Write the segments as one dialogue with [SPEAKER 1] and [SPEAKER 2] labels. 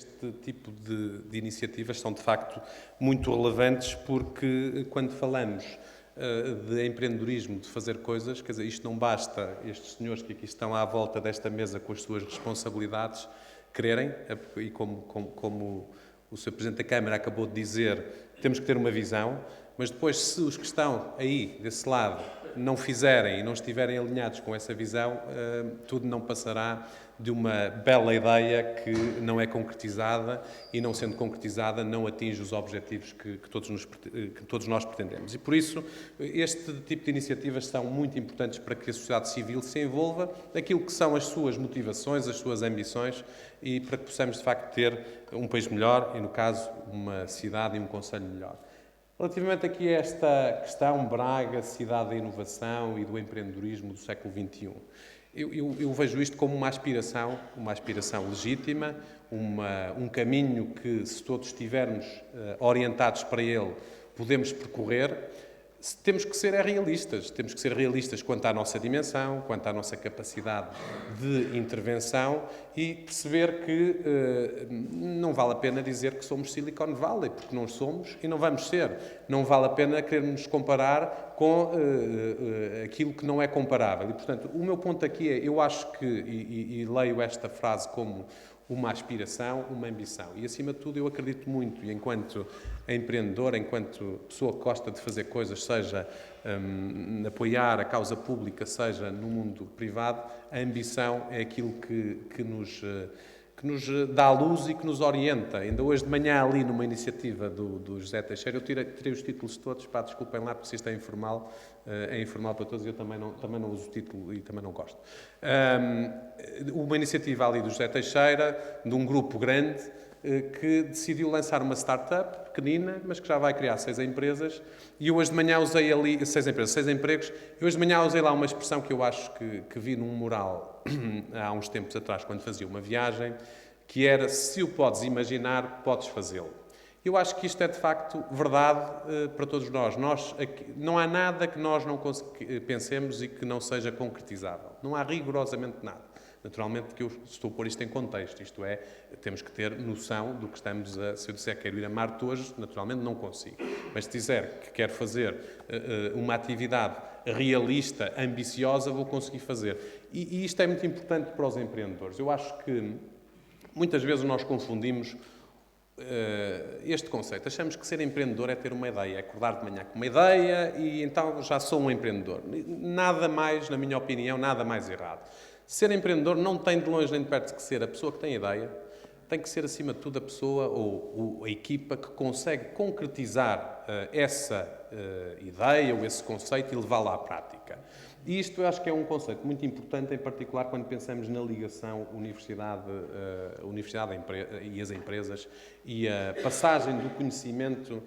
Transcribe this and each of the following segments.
[SPEAKER 1] Este tipo de iniciativas são, de facto, muito relevantes porque, quando falamos de empreendedorismo, de fazer coisas, quer dizer, isto não basta estes senhores que aqui estão à volta desta mesa com as suas responsabilidades quererem, e como o Sr. Presidente da Câmara acabou de dizer, temos que ter uma visão, mas depois, se os que estão aí, desse lado, não fizerem e não estiverem alinhados com essa visão, tudo não passará de uma bela ideia que não é concretizada e, não sendo concretizada, não atinge os objetivos que todos nós pretendemos. E, por isso, este tipo de iniciativas são muito importantes para que a sociedade civil se envolva naquilo que são as suas motivações, as suas ambições e para que possamos, de facto, ter um país melhor e, no caso, uma cidade e um concelho melhor. Relativamente aqui a esta questão Braga, cidade da inovação e do empreendedorismo do século XXI, eu vejo isto como uma aspiração legítima, um caminho que, se todos estivermos orientados para ele, podemos percorrer. Temos que ser realistas quanto à nossa dimensão, quanto à nossa capacidade de intervenção e perceber que não vale a pena dizer que somos Silicon Valley, porque não somos e não vamos ser. Não vale a pena querermos comparar com aquilo que não é comparável. E, portanto, o meu ponto aqui é, eu acho que, e leio esta frase como uma aspiração, uma ambição. E, acima de tudo, eu acredito muito, e enquanto empreendedor, enquanto pessoa que gosta de fazer coisas, seja apoiar a causa pública, seja no mundo privado, a ambição é aquilo que nos dá a luz e que nos orienta. Ainda hoje de manhã, ali numa iniciativa do José Teixeira, eu tirei os títulos todos, desculpem lá, porque isto é informal para todos, eu também não uso o título e também não gosto. Uma iniciativa ali do José Teixeira, de um grupo grande, que decidiu lançar uma startup pequenina, mas que já vai criar 6 empresas, e eu hoje de manhã usei ali, 6 empregos, e hoje de manhã usei lá uma expressão que eu acho que vi num mural há uns tempos atrás, quando fazia uma viagem, que era, se o podes imaginar, podes fazê-lo. Eu acho que isto é, de facto, verdade para todos nós. Não há nada que nós não pensemos e que não seja concretizável. Não há rigorosamente nada. Naturalmente que eu estou a pôr isto em contexto, isto é, temos que ter noção do que estamos a... Se eu disser que quero ir a Marte hoje, naturalmente não consigo. Mas se disser que quero fazer uma atividade realista, ambiciosa, vou conseguir fazer. E isto é muito importante para os empreendedores. Eu acho que muitas vezes nós confundimos este conceito. Achamos que ser empreendedor é ter uma ideia, é acordar de manhã com uma ideia e então já sou um empreendedor. Nada mais, na minha opinião, nada mais errado. Ser empreendedor não tem de longe nem de perto que ser a pessoa que tem ideia, tem que ser, acima de tudo, a pessoa ou a equipa que consegue concretizar essa ideia ou esse conceito e levá-la à prática. E isto eu acho que é um conceito muito importante, em particular quando pensamos na ligação universidade e as empresas e a passagem do conhecimento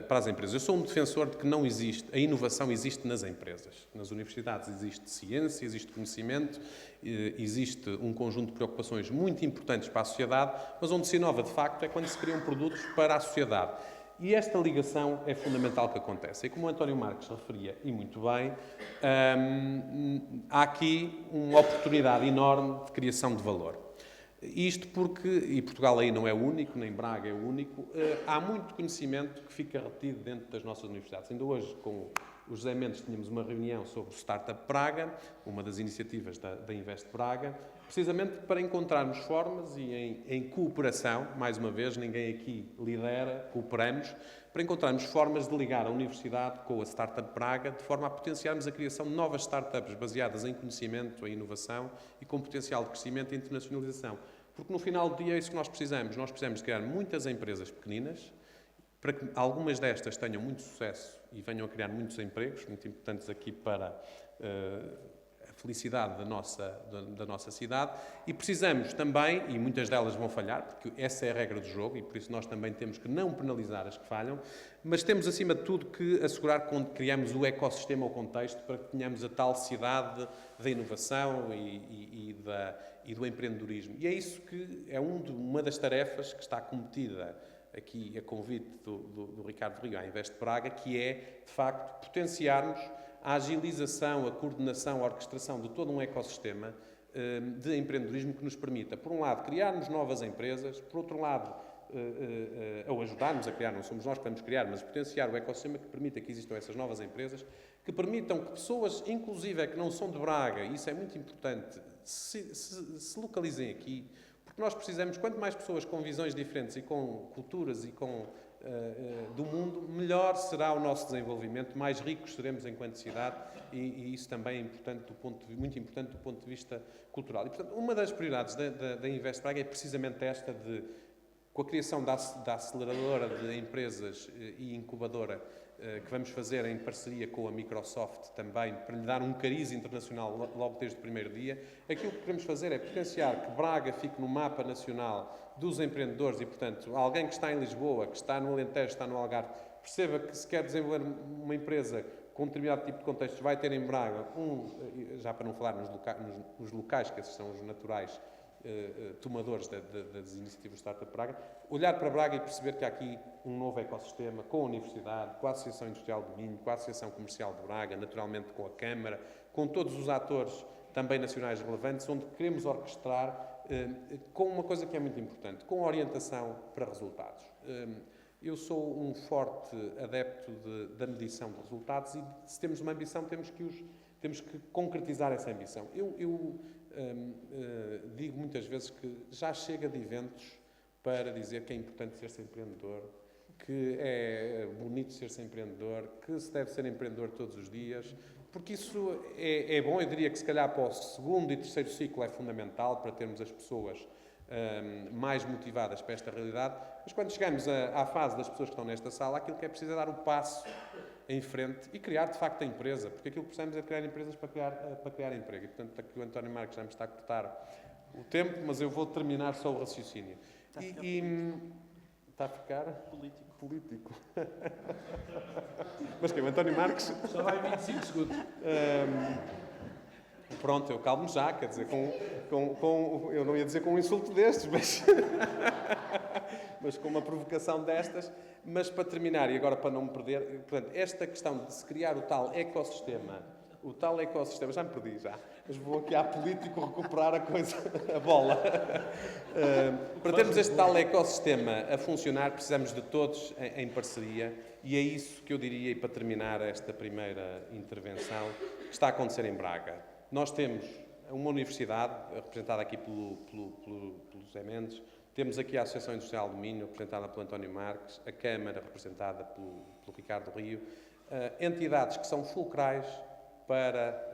[SPEAKER 1] para as empresas. Eu sou um defensor de que não existe, a inovação existe nas empresas. Nas universidades existe ciência, existe conhecimento, existe um conjunto de preocupações muito importantes para a sociedade, mas onde se inova de facto é quando se criam produtos para a sociedade. E esta ligação é fundamental que aconteça. E como o António Marques referia, e muito bem, há aqui uma oportunidade enorme de criação de valor. Isto porque, e Portugal aí não é o único, nem Braga é o único, há muito conhecimento que fica retido dentro das nossas universidades. Ainda hoje, com o José Mendes, tínhamos uma reunião sobre o Startup Braga, uma das iniciativas da Invest Braga, precisamente para encontrarmos formas e em cooperação, mais uma vez, ninguém aqui lidera, cooperamos, para encontrarmos formas de ligar a universidade com a Startup Braga, de forma a potenciarmos a criação de novas startups baseadas em conhecimento, em inovação e com potencial de crescimento e internacionalização. Porque no final do dia é isso que nós precisamos. Nós precisamos de criar muitas empresas pequeninas, para que algumas destas tenham muito sucesso e venham a criar muitos empregos, muito importantes aqui para a felicidade da nossa cidade, e precisamos também, e muitas delas vão falhar, porque essa é a regra do jogo, e por isso nós também temos que não penalizar as que falham, mas temos, acima de tudo, que assegurar que criamos o ecossistema, o contexto, para que tenhamos a tal cidade da inovação e do empreendedorismo. E é isso que é uma das tarefas que está cometida aqui a convite do Ricardo Rio à Invest Braga, que é, de facto, potenciarmos a agilização, a coordenação, a orquestração de todo um ecossistema de empreendedorismo que nos permita, por um lado, criarmos novas empresas, por outro lado, ou ajudarmos a criar, não somos nós que vamos criar, mas potenciar o ecossistema que permita que existam essas novas empresas, que permitam que pessoas, inclusive que não são de Braga, e isso é muito importante, se localizem aqui, porque nós precisamos, quanto mais pessoas com visões diferentes e com culturas e com do mundo, melhor será o nosso desenvolvimento, mais ricos seremos enquanto cidade e isso também é importante muito importante do ponto de vista cultural. E, portanto, uma das prioridades da Invest Braga é precisamente esta com a criação da aceleradora de empresas e incubadora que vamos fazer em parceria com a Microsoft também, para lhe dar um cariz internacional logo desde o primeiro dia. Aquilo que queremos fazer é potenciar que Braga fique no mapa nacional dos empreendedores e, portanto, alguém que está em Lisboa, que está no Alentejo, está no Algarve, perceba que se quer desenvolver uma empresa com um determinado tipo de contextos, vai ter em Braga já para não falar nos locais, que esses são os naturais, tomadores das iniciativas Startup Braga, olhar para Braga e perceber que há aqui um novo ecossistema com a Universidade, com a Associação Industrial do Minho, com a Associação Comercial de Braga, naturalmente com a Câmara, com todos os atores também nacionais relevantes, onde queremos orquestrar com uma coisa que é muito importante, com orientação para resultados. Eu sou um forte adepto da medição de resultados e, se temos uma ambição, temos que concretizar essa ambição. Eu digo muitas vezes que já chega de eventos para dizer que é importante ser-se empreendedor, que é bonito ser-se empreendedor, que se deve ser empreendedor todos os dias, porque isso é bom. Eu diria que, se calhar, para o segundo e terceiro ciclo é fundamental para termos as pessoas mais motivadas para esta realidade, mas quando chegamos à fase das pessoas que estão nesta sala, aquilo que é preciso é dar o passo em frente e criar, de facto, a empresa, porque aquilo que precisamos é criar empresas para criar emprego. E, portanto, aqui o António Marques já me está a cortar o tempo, mas eu vou terminar só o raciocínio. Está a ficar? Político. Mas que o António Marques...
[SPEAKER 2] Só vai 25 segundos.
[SPEAKER 1] Pronto, eu calmo já, quer dizer, eu não ia dizer com um insulto destes, mas com uma provocação destas. Mas para terminar, e agora para não me perder, portanto, esta questão de se criar o tal ecossistema, já me perdi já, mas vou aqui à político recuperar a bola. Para termos este tal ecossistema a funcionar, precisamos de todos em parceria, e é isso que eu diria, e para terminar esta primeira intervenção, que está a acontecer em Braga. Nós temos uma universidade, representada aqui pelo José Mendes, temos aqui a Associação Industrial do Minho, representada pelo António Marques, a Câmara, representada pelo Ricardo Rio, entidades que são fulcrais para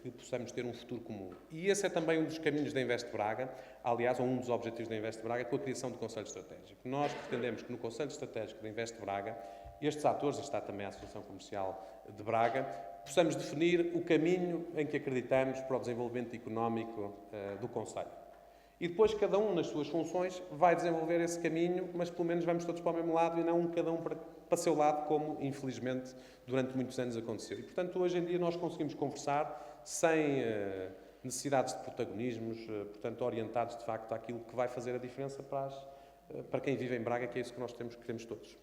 [SPEAKER 1] que possamos ter um futuro comum. E esse é também um dos caminhos da Invest Braga, aliás, um dos objetivos da Invest Braga, com a criação do Conselho Estratégico. Nós pretendemos que no Conselho Estratégico da Invest Braga, estes atores, e está também a Associação Comercial de Braga, possamos definir o caminho em que acreditamos para o desenvolvimento económico do Conselho. E depois, cada um nas suas funções vai desenvolver esse caminho, mas pelo menos vamos todos para o mesmo lado e não cada um para o seu lado, como infelizmente durante muitos anos aconteceu. E, portanto, hoje em dia nós conseguimos conversar sem necessidades de protagonismos, portanto, orientados de facto àquilo que vai fazer a diferença para quem vive em Braga, que é isso que nós queremos todos.